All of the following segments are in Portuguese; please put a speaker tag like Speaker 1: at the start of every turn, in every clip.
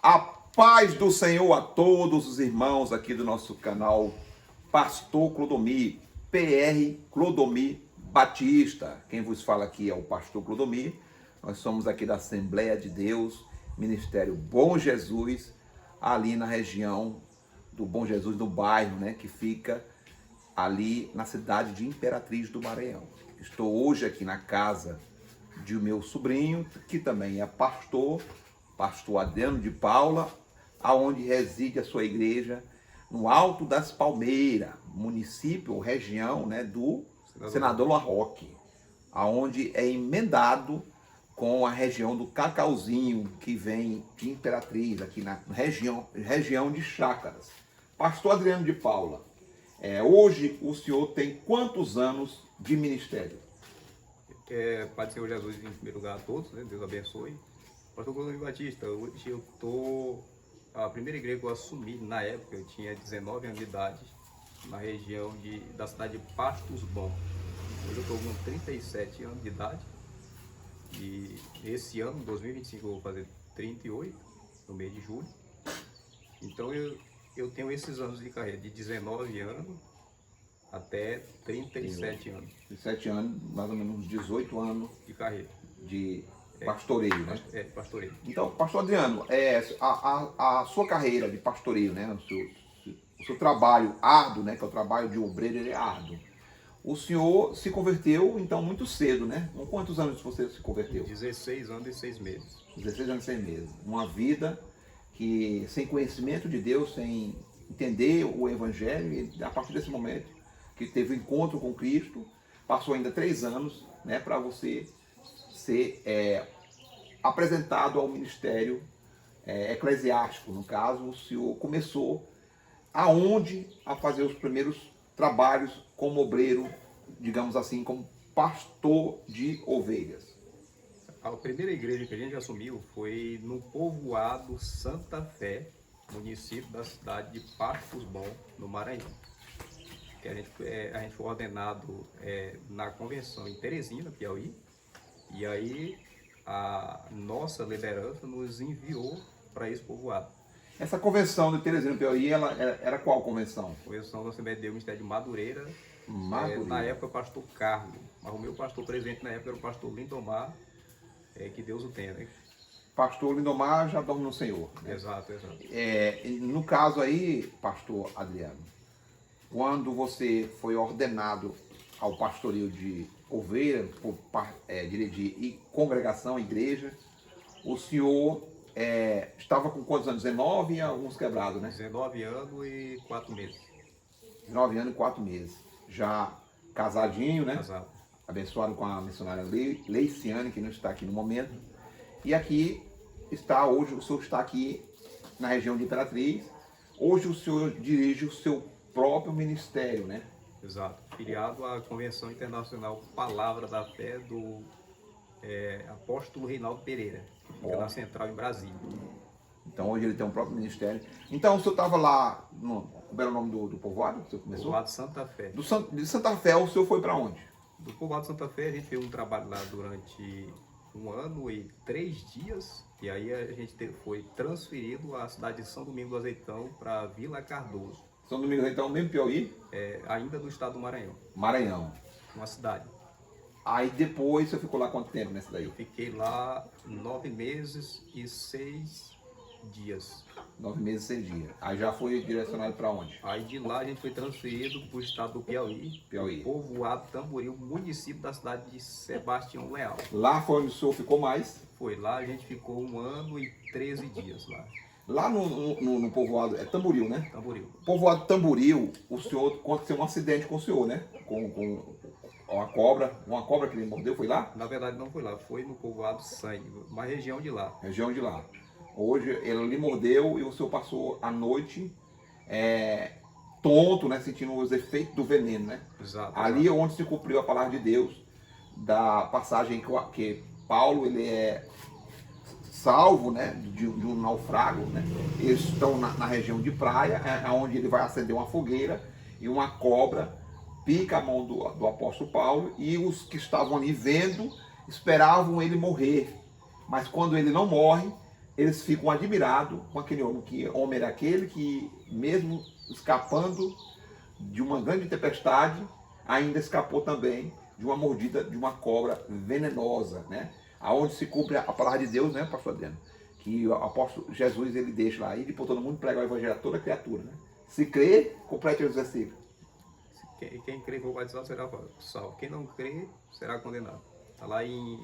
Speaker 1: A paz do Senhor a todos os irmãos aqui do nosso canal Pastor Clodomir, PR Clodomir Batista. Quem vos fala aqui é o Pastor Clodomir. Nós somos aqui da Assembleia de Deus, Ministério Bom Jesus, ali na região do Bom Jesus, no bairro, né, que fica ali na cidade de Imperatriz do Maranhão. Estou hoje aqui na casa de meu sobrinho, que também é pastor Adriano de Paula, aonde reside a sua igreja no Alto das Palmeiras, município ou região, né, do Senador Larroque, aonde é emendado com a região do Cacauzinho, que vem de Imperatriz, aqui na região de Chácaras. Pastor Adriano de Paula, hoje o senhor tem quantos anos de ministério?
Speaker 2: Pai do Senhor Jesus, em primeiro lugar a todos, né? Deus abençoe. Pastor Clodomir Batista, hoje eu tô... A primeira igreja que eu assumi, na época, eu tinha 19 anos de idade, na região da cidade de Pastos Bom. Hoje eu estou com 37 anos de idade e esse ano, 2025, eu vou fazer 38, no mês de julho. Então eu tenho esses anos de carreira, de 19 anos até 37 anos.
Speaker 1: 37 anos, mais ou menos uns 18 anos
Speaker 2: de carreira.
Speaker 1: De pastoreio, né?
Speaker 2: Pastoreio.
Speaker 1: Então, pastor Adriano, a sua carreira de pastoreio, né? O seu trabalho árduo, né? Que é o trabalho de obreiro, ele é árduo. O senhor se converteu, então, muito cedo, né? Com quantos anos você se converteu?
Speaker 2: 16 anos e 6 meses.
Speaker 1: 16 anos e 6 meses. Uma vida que, sem conhecimento de Deus, sem entender o Evangelho, e a partir desse momento que teve o encontro com Cristo, passou ainda 3 anos, né? Para você ser apresentado ao ministério eclesiástico. No caso, o senhor começou aonde a fazer os primeiros trabalhos como obreiro, digamos assim, como pastor de ovelhas.
Speaker 2: A primeira igreja que a gente assumiu foi no povoado Santa Fé, município da cidade de Pastos Bom, no Maranhão. Que a gente foi ordenado na convenção em Teresina, Piauí, e aí a nossa liderança nos enviou para esse povoado.
Speaker 1: Essa convenção de Teresina, Piauí, ela era qual convenção?
Speaker 2: Convenção da Assembleia de Deus, Ministério de Madureira.
Speaker 1: Madureira.
Speaker 2: Na época, pastor Carlos, mas o meu pastor presente na época era o pastor Lindomar, que Deus o tenha, né?
Speaker 1: Pastor Lindomar já dorme no Senhor, né?
Speaker 2: Exato, exato.
Speaker 1: No caso aí, pastor Adriano, quando você foi ordenado ao pastoreio de ovelha, dirigir e congregação, igreja, o senhor estava com quantos anos? 19 e alguns quebrados, né?
Speaker 2: 19 anos e 4 meses.
Speaker 1: 19 anos e 4 meses. Já casadinho, né?
Speaker 2: Casado.
Speaker 1: Abençoado com a missionária Leiciane, que não está aqui no momento. E aqui está, hoje o senhor está aqui na região de Imperatriz. Hoje o senhor dirige o seu próprio ministério, né?
Speaker 2: Exato. Filiado à Convenção Internacional Palavra da Fé do apóstolo Reinaldo Pereira, que fica na Central, em Brasília.
Speaker 1: Então hoje ele tem um próprio ministério. Então o senhor estava lá, como era o nome do povoado que o senhor começou?
Speaker 2: Povoado Santa Fé.
Speaker 1: De Santa Fé, o senhor foi para onde?
Speaker 2: Do povoado Santa Fé a gente fez um trabalho lá durante 1 ano e 3 dias. E aí a gente foi transferido à cidade de São Domingos do Azeitão para Vila Cardoso.
Speaker 1: São Domingos, então, mesmo Piauí?
Speaker 2: Ainda do estado do Maranhão.
Speaker 1: Maranhão.
Speaker 2: Uma cidade.
Speaker 1: Aí depois você ficou lá quanto tempo nessa daí?
Speaker 2: Fiquei lá 9 meses e 6 dias.
Speaker 1: 9 meses e 6 dias. Aí já foi direcionado para onde?
Speaker 2: Aí de lá a gente foi transferido para o estado do Piauí.
Speaker 1: Piauí.
Speaker 2: Povoado Tamboril, município da cidade de Sebastião Leal.
Speaker 1: Lá foi onde o senhor ficou mais?
Speaker 2: Foi lá, a gente ficou 1 ano e 13 dias lá.
Speaker 1: Lá no povoado, Tamboril, né?
Speaker 2: Tamboril.
Speaker 1: Povoado Tamboril, o senhor, aconteceu um acidente com o senhor, né? Com uma cobra que ele mordeu, foi lá?
Speaker 2: Na verdade não foi lá, foi no povoado Sangue, uma região de lá.
Speaker 1: Região de lá. Hoje ele lhe mordeu e o senhor passou a noite tonto, né? Sentindo os efeitos do veneno, né?
Speaker 2: Exato.
Speaker 1: Ali é onde se cumpriu a palavra de Deus, da passagem que Paulo, ele é salvo, né, de um naufrago, né? Eles estão na região de praia, onde ele vai acender uma fogueira e uma cobra pica a mão do apóstolo Paulo, e os que estavam ali vendo esperavam ele morrer. Mas quando ele não morre, eles ficam admirados com aquele homem, que homem era aquele que, mesmo escapando de uma grande tempestade, ainda escapou também de uma mordida de uma cobra venenosa, né? Aonde se cumpre a palavra de Deus, né, pastor Adriano? Que o apóstolo Jesus, ele deixa lá, ir por todo mundo pregar o evangelho a toda criatura, né? Se crer, complete os versículos.
Speaker 2: Quem crê que for batizado será salvo. Quem não crê será condenado. Está lá em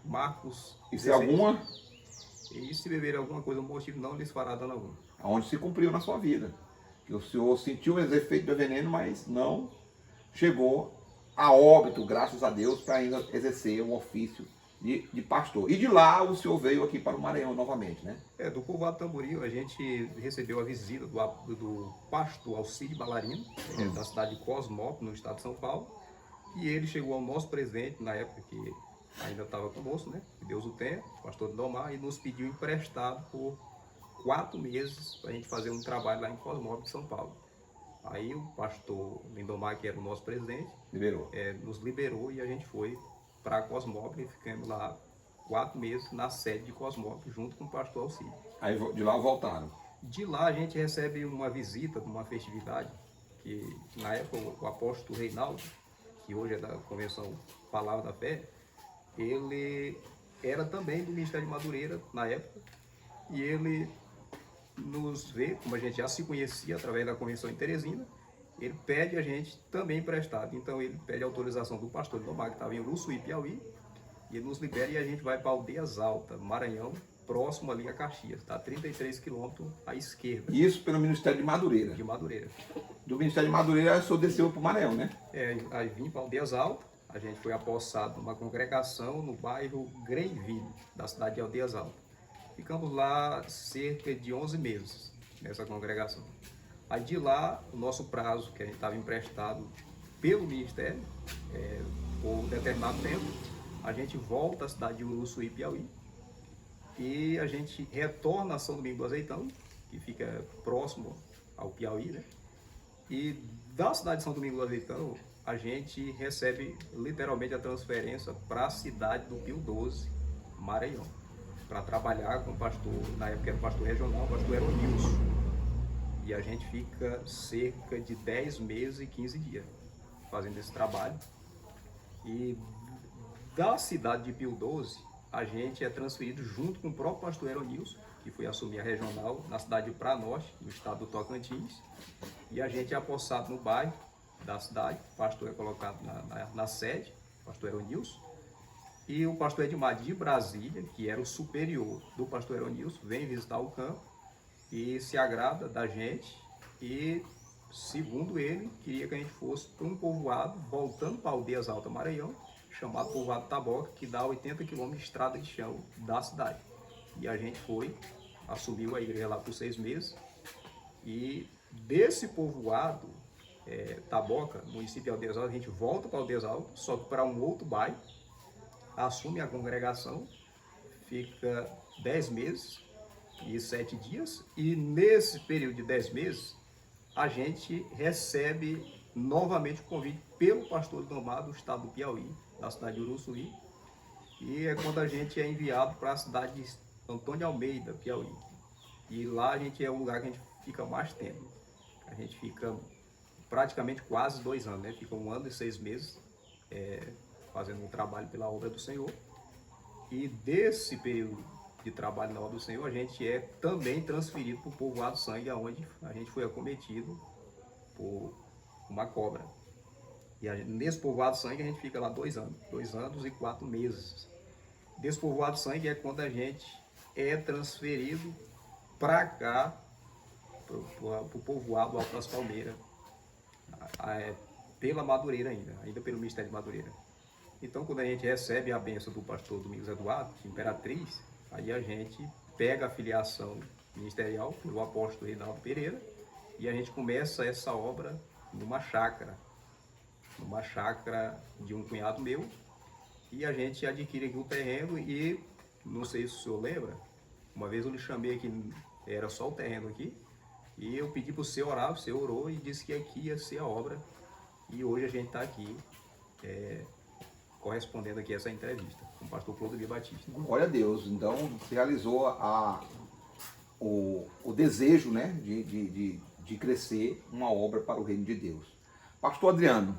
Speaker 2: Marcos
Speaker 1: E se
Speaker 2: 16.
Speaker 1: alguma,
Speaker 2: E se beber alguma coisa, o motivo não lhes fará dano algum.
Speaker 1: aonde se cumpriu na sua vida. Que o Senhor sentiu os efeitos do veneno, mas não chegou a óbito, graças a Deus, para ainda exercer o ofício de pastor. E de lá o Senhor veio aqui para o Maranhão novamente, né?
Speaker 2: Do povoado Tamboril, a gente recebeu a visita do pastor Alcide Balarino, da cidade de Cosmópolis, no estado de São Paulo. E ele chegou ao nosso presente, na época que ainda estava conosco, né? Que Deus o tenha, pastor Lindomar, e nos pediu emprestado por 4 meses para a gente fazer um trabalho lá em Cosmópolis, São Paulo. Aí o pastor Lindomar, que era o nosso presidente, nos liberou e a gente foi para Cosmópolis e ficamos lá 4 meses na sede de Cosmópolis, junto com o pastor Alcide.
Speaker 1: Aí de lá voltaram.
Speaker 2: De lá a gente recebe uma visita de uma festividade, que na época o apóstolo Reinaldo, que hoje é da Convenção Palavra da Fé, ele era também do Ministério de Madureira na época, e ele nos vê, como a gente já se conhecia através da Convenção em Teresina, ele pede a gente também emprestado. Então ele pede autorização do pastor Lindomar, que estava em Uruçuí, Piauí, e ele nos libera e a gente vai para Aldeias Altas, Maranhão, próximo ali a Caxias, está a 33 quilômetros à esquerda.
Speaker 1: Isso pelo Ministério de Madureira.
Speaker 2: De Madureira.
Speaker 1: Do Ministério de Madureira, o senhor desceu para o Maranhão, né?
Speaker 2: Aí vim para Aldeias Altas, a gente foi apossado numa congregação no bairro Greenville, da cidade de Aldeias Altas. Ficamos lá cerca de 11 meses, nessa congregação. Aí de lá, o nosso prazo, que a gente estava emprestado pelo Ministério, por um determinado tempo, a gente volta à cidade de Uruçuí, Piauí, e a gente retorna a São Domingos do Azeitão, que fica próximo ao Piauí, né? E da cidade de São Domingos do Azeitão, a gente recebe literalmente a transferência para a cidade do Pio 12, Maranhão, para trabalhar com o pastor, na época era o pastor regional, o pastor Eronilson. E a gente fica cerca de 10 meses e 15 dias fazendo esse trabalho. E da cidade de Pio 12, a gente é transferido junto com o próprio pastor Eronilson, que foi assumir a regional na cidade de Pranorte, no estado do Tocantins. E a gente é apossado no bairro da cidade, o pastor é colocado na sede, o pastor Eronilson. E o pastor Edmar de Brasília, que era o superior do pastor Eronilson, vem visitar o campo e se agrada da gente. E, segundo ele, queria que a gente fosse para um povoado, voltando para Aldeias Altas, Maranhão, chamado Povoado Taboca, que dá 80 quilômetros de estrada de chão da cidade. E a gente foi, assumiu a igreja lá por 6 meses. E desse povoado, Taboca, município de Aldeias Altas, a gente volta para Aldeias Altas, só que para um outro bairro, assume a congregação, fica 10 meses e 7 dias, e nesse período de 10 meses, a gente recebe novamente o convite pelo pastor Lindomar do estado do Piauí, da cidade de Uruçuí, e é quando a gente é enviado para a cidade de Antônio Almeida, Piauí. E lá a gente é o lugar que a gente fica mais tempo. A gente fica praticamente quase 2 anos, né? Fica 1 ano e 6 meses fazendo um trabalho pela obra do Senhor. E desse período de trabalho na obra do Senhor, a gente é também transferido para o povoado Sangue, onde a gente foi acometido por uma cobra. E nesse povoado Sangue a gente fica lá 2 anos, 2 anos e 4 meses. Desse povoado Sangue é quando a gente é transferido para cá, para o povoado Alto das Palmeiras, pela Madureira ainda pelo Ministério de Madureira. Então, quando a gente recebe a bênção do pastor Domingos Eduardo, Imperatriz, aí a gente pega a filiação ministerial pelo apóstolo Reinaldo Pereira e a gente começa essa obra numa chácara de um cunhado meu, e a gente adquire aqui o terreno. E não sei se o senhor lembra, uma vez eu lhe chamei aqui, era só o terreno aqui, e eu pedi para o senhor orar, o senhor orou e disse que aqui ia ser a obra, e hoje a gente está aqui correspondendo aqui a essa entrevista com o pastor Clodomir Batista.
Speaker 1: Glória a Deus. Então, se realizou o desejo, né, de crescer uma obra para o reino de Deus. Pastor Adriano,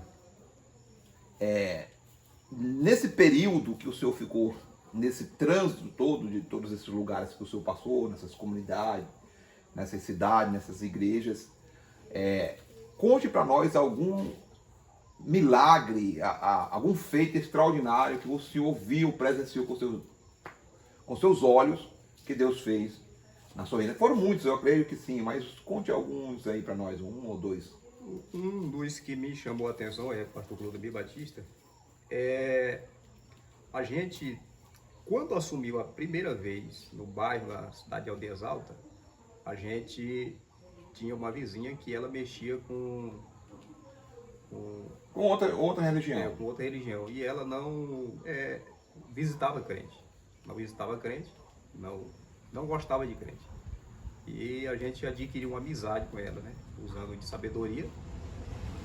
Speaker 1: nesse período que o senhor ficou, nesse trânsito todo de todos esses lugares que o senhor passou, nessas comunidades, nessas cidades, nessas igrejas, conte para nós algum milagre, algum feito extraordinário que o senhor viu, presenciou com seus olhos, que Deus fez na sua vida. Foram muitos, eu creio que sim, mas conte alguns aí para nós, um ou dois.
Speaker 2: Um dos que me chamou a atenção o pastor Clodomir Batista. A gente, quando assumiu a primeira vez no bairro, na cidade de Aldeias Altas, a gente tinha uma vizinha que ela mexia com
Speaker 1: outra religião.
Speaker 2: Com outra religião. E ela não visitava crente. Não visitava crente, não gostava de crente. E a gente adquiriu uma amizade com ela, né? Usando de sabedoria.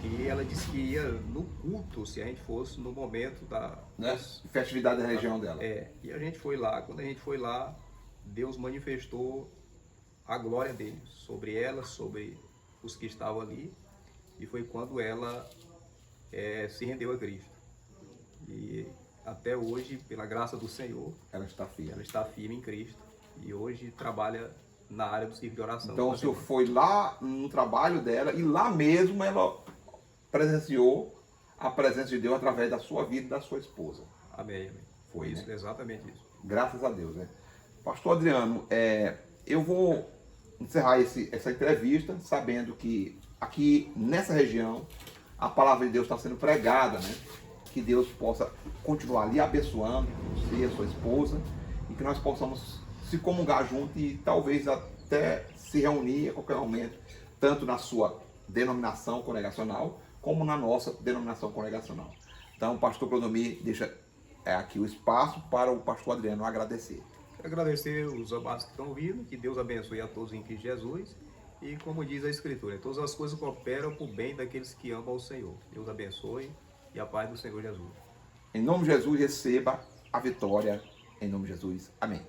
Speaker 2: E ela disse que ia no culto, se a gente fosse no momento
Speaker 1: festividade da região dela.
Speaker 2: E a gente foi lá. Quando a gente foi lá, Deus manifestou a glória dele sobre ela, sobre os que estavam ali. E foi quando ela se rendeu a Cristo. E até hoje, pela graça do Senhor,
Speaker 1: ela está
Speaker 2: firme em Cristo. E hoje trabalha na área do círculo de oração.
Speaker 1: Então o senhor foi lá no trabalho dela e lá mesmo ela presenciou a presença de Deus através da sua vida e da sua esposa.
Speaker 2: Amém, amém.
Speaker 1: Foi
Speaker 2: isso,
Speaker 1: né?
Speaker 2: Exatamente isso.
Speaker 1: Graças a Deus, né? Pastor Adriano, eu vou encerrar essa entrevista sabendo que aqui nessa região a palavra de Deus está sendo pregada, né? Que Deus possa continuar lhe abençoando, você e a sua esposa, e que nós possamos se comungar junto e talvez até se reunir a qualquer momento, tanto na sua denominação congregacional, como na nossa denominação congregacional. Então, o pastor Clodomir deixa aqui o espaço para o pastor Adriano agradecer.
Speaker 2: Quero agradecer os amados que estão ouvindo, que Deus abençoe a todos em Cristo Jesus. E como diz a Escritura, todas as coisas cooperam para o bem daqueles que amam ao Senhor. Deus abençoe e a paz do Senhor Jesus.
Speaker 1: Em nome de Jesus, receba a vitória. Em nome de Jesus. Amém.